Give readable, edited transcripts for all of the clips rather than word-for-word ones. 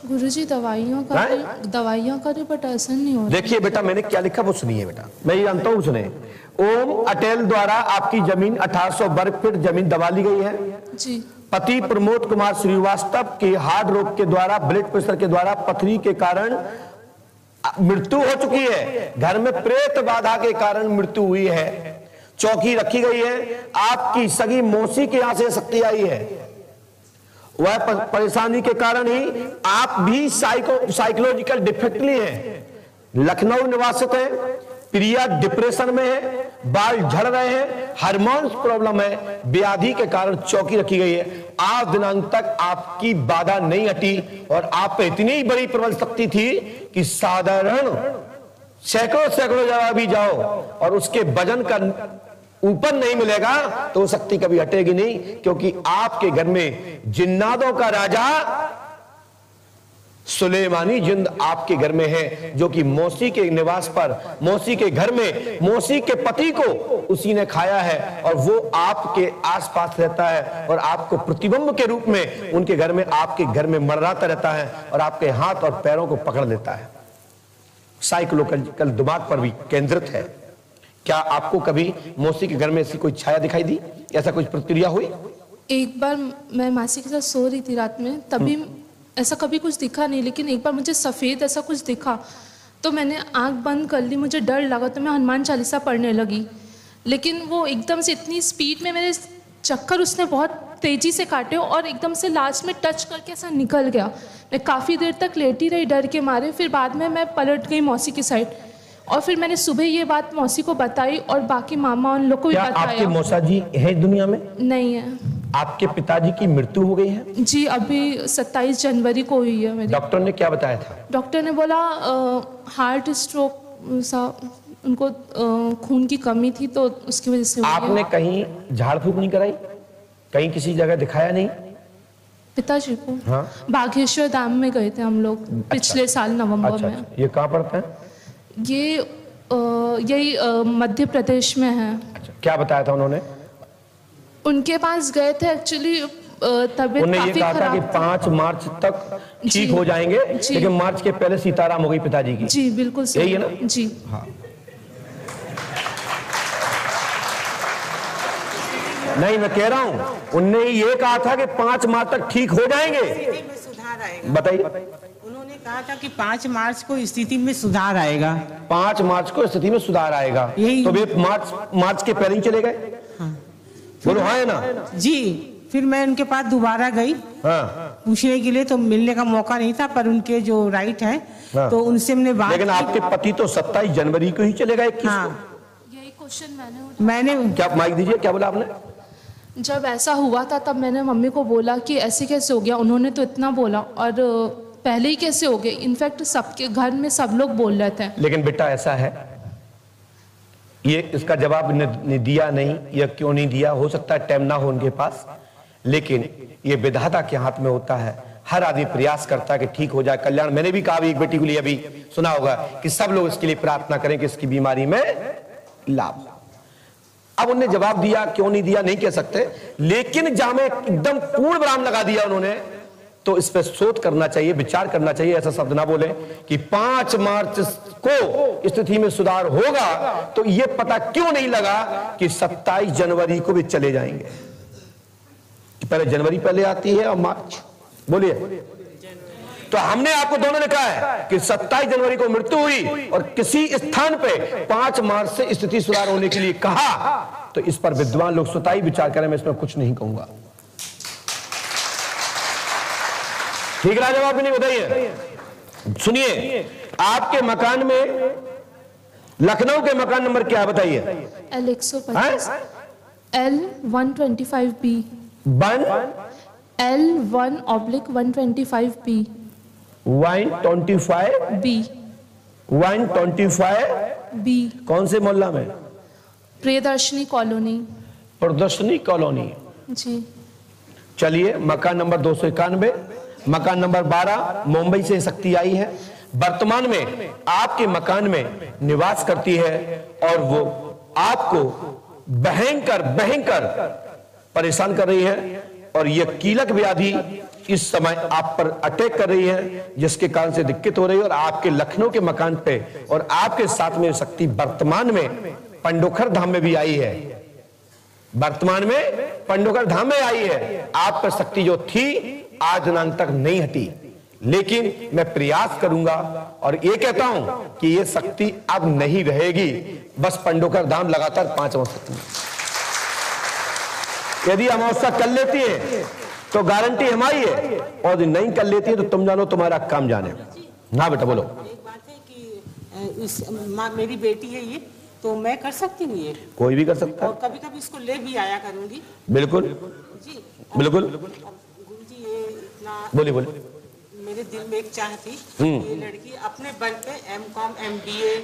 गुरुजी दवाइयाँ करे बट ऐसा नहीं हो रहा। देखिए बेटा, मैंने क्या लिखा वो सुनिए बेटा, मैं ये जानता हूँ सुने। ओम अटेल द्वारा आपकी जमीन 1800 वर्ग फीट जमीन दबा ली गई है जी। पति प्रमोद कुमार श्रीवास्तव के हार्ट रोग के द्वारा, ब्लड प्रेशर के द्वारा, पथरी के कारण मृत्यु हो चुकी है। घर में प्रेत बाधा के कारण मृत्यु हुई है। चौकी रखी गई है। आपकी सगी मौसी के यहां से शक्ति आई है। वह परेशानी के कारण ही आप भी साइकोलॉजिकल डिफेक्टली हैं। लखनऊ निवासित है। प्रिया डिप्रेशन में है। बाल झड़ रहे हैं। हार्मोन्स प्रॉब्लम है। व्याधि के कारण चौकी रखी गई है। आज दिनांक तक आपकी बाधा नहीं हटी और आप पे इतनी बड़ी प्रबल शक्ति थी कि साधारण सैकड़ों जगह भी जाओ और उसके वजन का ऊपर नहीं मिलेगा तो वो शक्ति कभी हटेगी नहीं, क्योंकि आपके घर में जिन्नातों का राजा सुलेमानी जिंद आपके घर में है, जो कि मौसी के निवास पर, मौसी के घर में, मौसी के पति को उसी ने खाया है और वो आपके आसपास रहता है और आपको प्रतिबिंब के रूप में उनके घर में, आपके घर में मंडराता रहता है और आपके हाथ और पैरों को पकड़ लेता है। साइकोलॉजिकल दिमाग पर भी केंद्रित है। क्या आपको कभी मौसी के घर में ऐसी कोई छाया दिखाई दी, ऐसा कुछ प्रतिक्रिया हुई? एक बार मैं मासी के साथ सो रही थी रात में, तभी ऐसा कभी कुछ दिखा नहीं, लेकिन एक बार मुझे सफ़ेद ऐसा कुछ दिखा तो मैंने आंख बंद कर ली। मुझे डर लगा तो मैं हनुमान चालीसा पढ़ने लगी, लेकिन वो एकदम से इतनी स्पीड में मेरे चक्कर उसने बहुत तेज़ी से काटे और एकदम से लास्ट में टच करके ऐसा निकल गया। मैं काफ़ी देर तक लेटी रही डर के मारे। फिर बाद में मैं पलट गई मौसी की साइड और फिर मैंने सुबह ये बात मौसी को बताई और बाकी मामा उन लोग को भी बताया। आपके मौसा जी है दुनिया में? नहीं है। आपके पिताजी की मृत्यु हो गई है? जी, अभी 27 जनवरी को हुई है मेरी। डॉक्टर ने क्या बताया था? डॉक्टर ने बोला हार्ट स्ट्रोक सा, उनको खून की कमी थी तो उसकी वजह से। आपने कहीं झाड़ फूक नहीं कराई? कहीं किसी जगह दिखाया नहीं? पिताजी को? हाँ। बागेश्वर धाम में गए थे हम लोग पिछले साल नवंबर में। ये कहाँ पड़ता है? ये यही मध्य प्रदेश में है। अच्छा, क्या बताया था उन्होंने? उनके पास गए थे एक्चुअली, तबीयत उन्होंने ये कहा था कि 5 मार्च तक ठीक हो जाएंगे, लेकिन मार्च के पहले सीताराम हो गई पिताजी की। जी बिल्कुल सही। यही है ना? जी हाँ। नहीं, मैं कह रहा हूं उनने ये कहा था कि 5 मार्च तक ठीक हो जाएंगे। सुधार आएगा। बताइए। उन्होंने कहा था कि 5 मार्च को स्थिति में सुधार आएगा। 5 मार्च को स्थिति में सुधार आएगा। तो वे मार्च के पहले ही चले गए। हाँ। बोलो हाँ है ना? जी। फिर मैं उनके पास दोबारा गई पूछने के लिए, तो मिलने का मौका नहीं था, पर उनके जो राइट है तो उनसे हमने बात। लेकिन आपके पति तो 27 जनवरी को ही चले गए। यही क्वेश्चन मैंने क्या माइक दीजिए, क्या बोला आपने? जब ऐसा हुआ था तब मैंने मम्मी को बोला कि ऐसे कैसे हो गया, उन्होंने तो इतना बोला और पहले ही कैसे हो गए। इनफैक्ट सबके घर में सब लोग बोल रहे थे। लेकिन बेटा ऐसा है, ये इसका जवाब ने दिया नहीं, या क्यों नहीं दिया, हो सकता है टाइम ना हो उनके पास, लेकिन ये विधाता के हाथ में होता है। हर आदमी प्रयास करता है कि ठीक हो जाए, कल्याण। मैंने भी कहा एक बेटी के लिए अभी सुना होगा कि सब लोग इसके लिए प्रार्थना करें कि इसकी बीमारी में लाभ। अब उन्होंने जवाब दिया, क्यों नहीं दिया नहीं कह सकते, लेकिन जहां में एकदम पूर्ण विराम लगा दिया उन्होंने, तो इस पर शोध करना चाहिए, विचार करना चाहिए। ऐसा शब्द ना बोले कि 5 मार्च को स्थिति में सुधार होगा, तो यह पता क्यों नहीं लगा कि 27 जनवरी को भी चले जाएंगे। पहले जनवरी पहले आती है और मार्च। बोलिए। तो हमने आपको दोनों ने कहा है कि 27 जनवरी को मृत्यु हुई और किसी स्थान पे 5 मार्च से स्थिति सुधार होने के लिए कहा, तो इस पर विद्वान लोग स्वतः ही विचार करें। मैं इसमें कुछ नहीं कहूंगा। ठीक रहा जवाब भी नहीं? बताइए। सुनिए, आपके मकान में, लखनऊ के मकान नंबर क्या है बताइए? L125 L125B। L1/125B। 125B। 125B। कौन से मोहल्ला में? प्रियदर्शनी कॉलोनी। प्रदर्शनी कॉलोनी। जी। चलिए, मकान नंबर 291, मकान नंबर 12, मुंबई से शक्ति आई है। वर्तमान में आपके मकान में निवास करती है और वो आपको भयंकर परेशान कर रही है। और ये कीलक व्याधि इस समय आप पर अटैक कर रही है, जिसके कारण से दिक्कत हो रही है। और आपके लखनऊ के मकान पे और आपके साथ में शक्ति वर्तमान में पंडोखर धाम में भी आई है, वर्तमान में पंडोखर धाम में आई है। आप पर शक्ति जो थी आज दिनांक तक नहीं हटी, लेकिन मैं प्रयास करूंगा और ये कहता हूं कि ये शक्ति अब नहीं रहेगी। बस पंडोखर धाम लगातार 5 अमावस्या, यदि अमावस्या कर लेती है तो गारंटी हमारी है, और यदि नहीं कर लेती है तो तुम जानो तुम्हारा काम जाने। ना बेटा बोलो। एक बात है कि मेरी बेटी है ये, तो मैं कर सकती हूँ ये? कोई भी कर सकता है, और कभी कभी इसको ले भी आया करूंगी। बिल्कुल जी बिल्कुल। गुरुजी ये इतना बोलिए बोलिए। मेरे दिल में एक चाह थी, ये लड़की अपने बल पे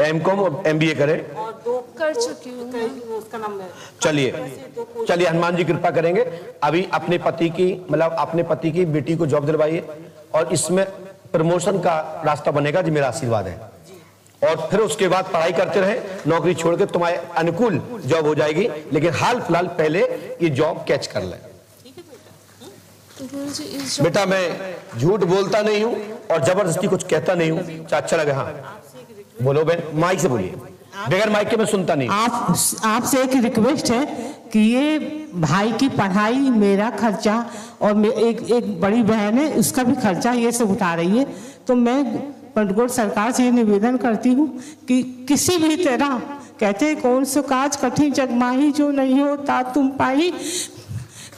एमकॉम और एमबीए करे, और 2 कर चुकी हूँ। उसका नाम है। चलिए हनुमान जी कृपा करेंगे। अभी अपने पति की मतलब अपने पति की बेटी को जॉब दिलवाइए, और इसमें प्रमोशन का रास्ता बनेगा जी, मेरा आशीर्वाद है। और फिर उसके बाद पढ़ाई करते रहे, नौकरी छोड़ के तुम्हारे अनुकूल जॉब हो जाएगी, लेकिन हाल फिलहाल पहले ये जॉब कैच कर ले। तो गुरुजी इस बेटा मैं झूठ बोलता नहीं हूँ और जबरदस्ती कुछ कहता नहीं हूँ, अच्छा लगे। हाँ बोलो बहन, माइक से बोलिए, बगैर माइक के मैं सुनता नहीं। आपसे एक रिक्वेस्ट है कि ये भाई की पढ़ाई, मेरा खर्चा, और एक बड़ी बहन है उसका भी खर्चा ये सब उठा रही है। तो मैं पंडगोट सरकार से ये निवेदन करती हूँ कि किसी भी तरह, कहते हैं कौन सो काज कठिन जगमाही जो नहीं होता तुम पाई,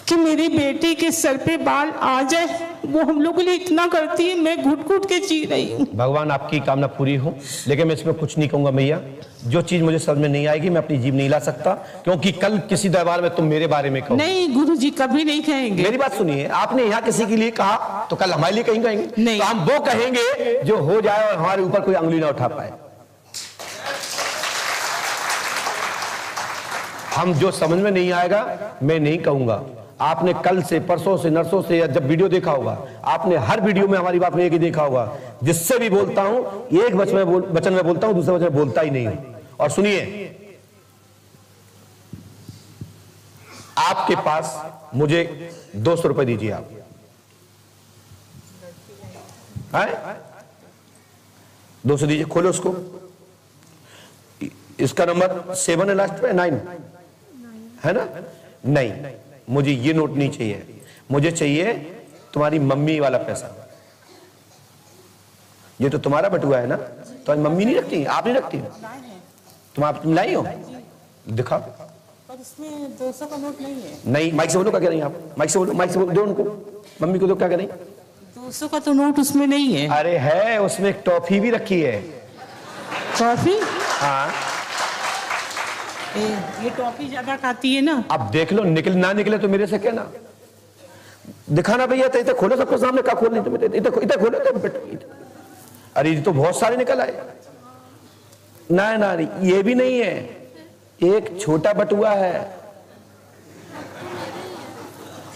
कि मेरी बेटी के सर पे बाल आ जाए। वो हम लोगों के लिए इतना करती है, मैं घुट घुट के जी रही हूँ। भगवान आपकी कामना पूरी हो, लेकिन मैं इसमें कुछ नहीं कहूंगा भैया। जो चीज मुझे समझ में नहीं आएगी मैं अपनी जीभ नहीं ला सकता, क्योंकि कल किसी दरबार में तुम मेरे बारे में कहो। नहीं गुरुजी, कभी नहीं कहेंगे। मेरी बात सुनिए, आपने यहाँ किसी के लिए कहा तो कल हमारे लिए कहीं कहेंगे नहीं। तो हम वो कहेंगे जो हो जाए और हमारे ऊपर कोई अंगुली ना उठा पाए। हम जो समझ में नहीं आएगा मैं नहीं कहूंगा। आपने कल से, परसों से, नरसों से, या जब वीडियो देखा होगा, आपने हर वीडियो में हमारी बात में एक ही देखा होगा, जिससे भी बोलता हूं एक वचन में बोलता हूं, दूसरे वचन में बोलता ही नहीं हूं। और सुनिए, आपके पास मुझे 200 रुपए दीजिए आप, है 200 दीजिए। खोलो उसको, इसका नंबर 7 है लास्ट पे, 9 है ना? नहीं, मुझे ये नोट नहीं चाहिए, मुझे चाहिए तुम्हारी मम्मी वाला पैसा। ये तो तुम्हारा बटुआ है ना, तो मम्मी नहीं रखती, आप नहीं रखती, तुम लाई हो, दिखाओ। पर इसमें 200 का नोट नहीं है। नहीं, माइक से बोलो, क्या कह रही हैं आप? माइक से बोलो, माइक से बोलो, दो उनको, मम्मी को दो, क्या कह रही? 200 का तो नोट उसमें नहीं है। अरे है, उसमें एक टॉफी भी रखी है। टॉफी? हाँ, ये टॉफी ज्यादा खाती है ना। अब देख लो, निकल ना निकले तो मेरे से कहना, दिखाना भैया। तो इधर खोलो सबके सामने, क्या खोलनी तुम? इधर खोलो तो। अरे ये तो बहुत सारे निकल आए। ना ना, ये भी नहीं है, एक छोटा बटुआ है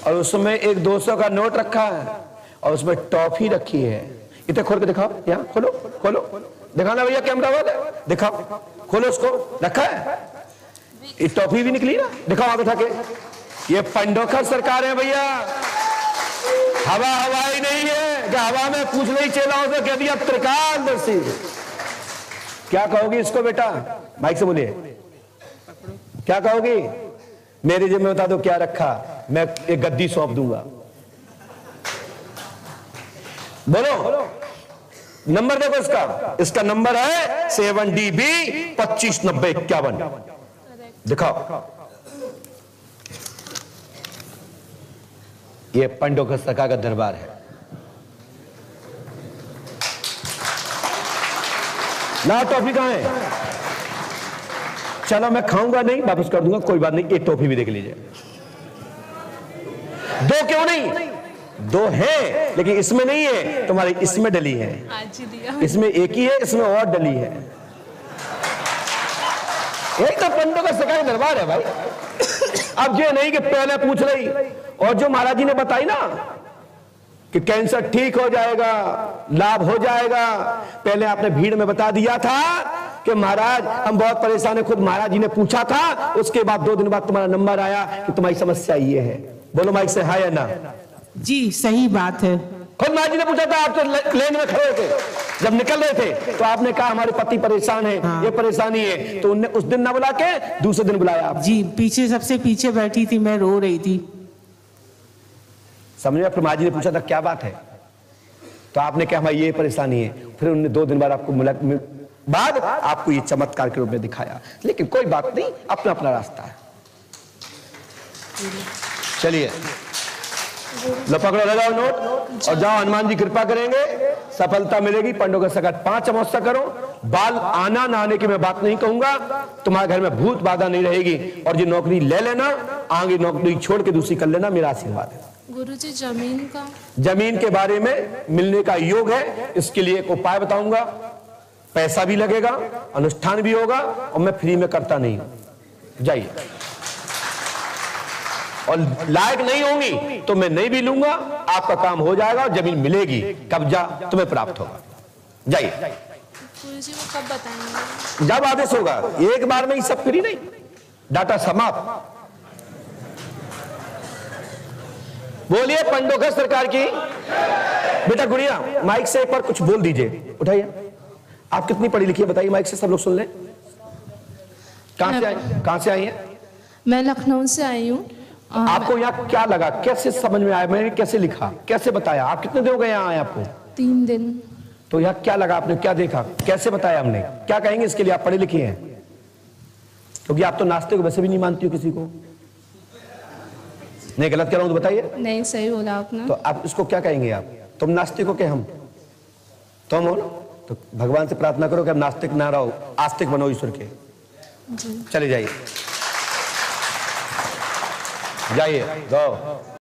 और उसमें एक 200 का नोट रखा है और उसमें टॉफी रखी है। इधर खोल के दिखाओ, यहाँ खोलो, खोलो, दिखाना भैया, कैमरा वाला दिखाओ, खोलो उसको, रखा है। ये टॉफी भी निकली ना, दिखाओ हाथ उठा के। ये पंडोखर सरकार है भैया, हवा हवाई नहीं है कि हवा में पूछ नहीं चला तो कह दिया त्रिकालदर्शी। क्या कहोगी इसको बेटा? माइक से बोलिए, क्या कहोगी? मेरे जेब में बता दो क्या रखा, मैं एक गद्दी सौंप दूंगा। बोलो नंबर देखो इसका, इसका नंबर है 7DB 259051। दिखाओ, ये पंडोखर सरकार का दरबार है ना। टॉफी कहां है? चलो मैं खाऊंगा नहीं, वापस कर दूंगा, कोई बात नहीं। एक टॉफी भी देख लीजिए। दो क्यों नहीं, दो है, लेकिन इसमें नहीं है, तुम्हारी इसमें डली है। इसमें एक ही है, इसमें और डली है। एक तो पंडोखर सरकार का दरबार है भाई। अब ये नहीं कि पहले पूछ रही, और जो महाराज जी ने बताई ना कि कैंसर ठीक हो जाएगा, लाभ हो जाएगा, पहले आपने भीड़ में बता दिया था कि महाराज हम बहुत परेशान है। खुद महाराज जी ने पूछा था, उसके बाद 2 दिन बाद तुम्हारा नंबर आया कि तुम्हारी समस्या ये है। बोलो माइक से हाँ या ना। जी सही बात है। खुद माँ जी ने पूछा था, आप तो लेन में खड़े थे, जब निकल रहे थे तो आपने कहा हमारे पति परेशान है, हाँ। ये परेशानी है, तो उनने उस दिन ना बुला के दूसरे दिन बुलाया आप। जी पीछे, सबसे पीछे बैठी थी, मैं रो रही थी। समझ में? फिर माँ जी ने पूछा था क्या बात है, तो आपने कहा हमारी ये परेशानी है। फिर उन्होंने 2 दिन बाद आपको बाद आपको ये चमत्कार के रूप में दिखाया। लेकिन कोई बात नहीं, अपना अपना रास्ता है। चलिए लो पकड़ो, लगाओ नोट और जाओ, हनुमान जी कृपा करेंगे, सफलता मिलेगी। पंडों का सकट 5 अमावस्या करो। बाल आना ना आने की मैं बात नहीं कहूंगा, तुम्हारे घर में भूत बाधा नहीं रहेगी। और जो नौकरी ले लेना, आगे नौकरी छोड़ के दूसरी कर लेना, मेरा आशीर्वाद है। गुरुजी जमीन के बारे में मिलने का योग है, इसके लिए एक उपाय बताऊंगा। पैसा भी लगेगा, अनुष्ठान भी होगा, और मैं फ्री में करता नहीं हूं। जाइए, और लायक नहीं होंगी तो मैं नहीं भी लूंगा, आपका काम हो जाएगा और जमीन मिलेगी, कब्जा तुम्हें प्राप्त होगा। जाइए। गुरुजी वो कब बताएंगे? जब आदेश होगा, एक बार में ही सब फ्री नहीं, डाटा समाप्त। बोलिए पंडोखर सरकार की। बेटा गुड़िया, माइक से एक बार कुछ बोल दीजिए, उठाइए। आप कितनी पढ़ी लिखी है बताइए, माइक से सब लोग सुन लें। कहां से आई हैं? मैं लखनऊ से आई हूँ। आपको यहाँ क्या लगा, कैसे समझ में आया, मैंने कैसे लिखा, कैसे बताया? आप कितने दिन हो गए यहाँ आए आपको? 3 दिन। तो यहाँ क्या लगा, आपने क्या देखा, कैसे बताया हमने? क्या कहेंगे इसके लिए? आप पढ़े लिखे हैं, क्योंकि आप तो नाश्ते को वैसे भी नहीं मानती हो किसी को। नहीं गलत कह रहा हूं तो बताइए। नहीं सही बोला आपने। तो आप इसको क्या कहेंगे? आप तुम नास्तिक हो के हम तुम हो ना, तो भगवान से प्रार्थना करो कि हम नास्तिक ना रहो, आस्तिक बनो ईश्वर के। चले जाइए, जाइए, जाओ।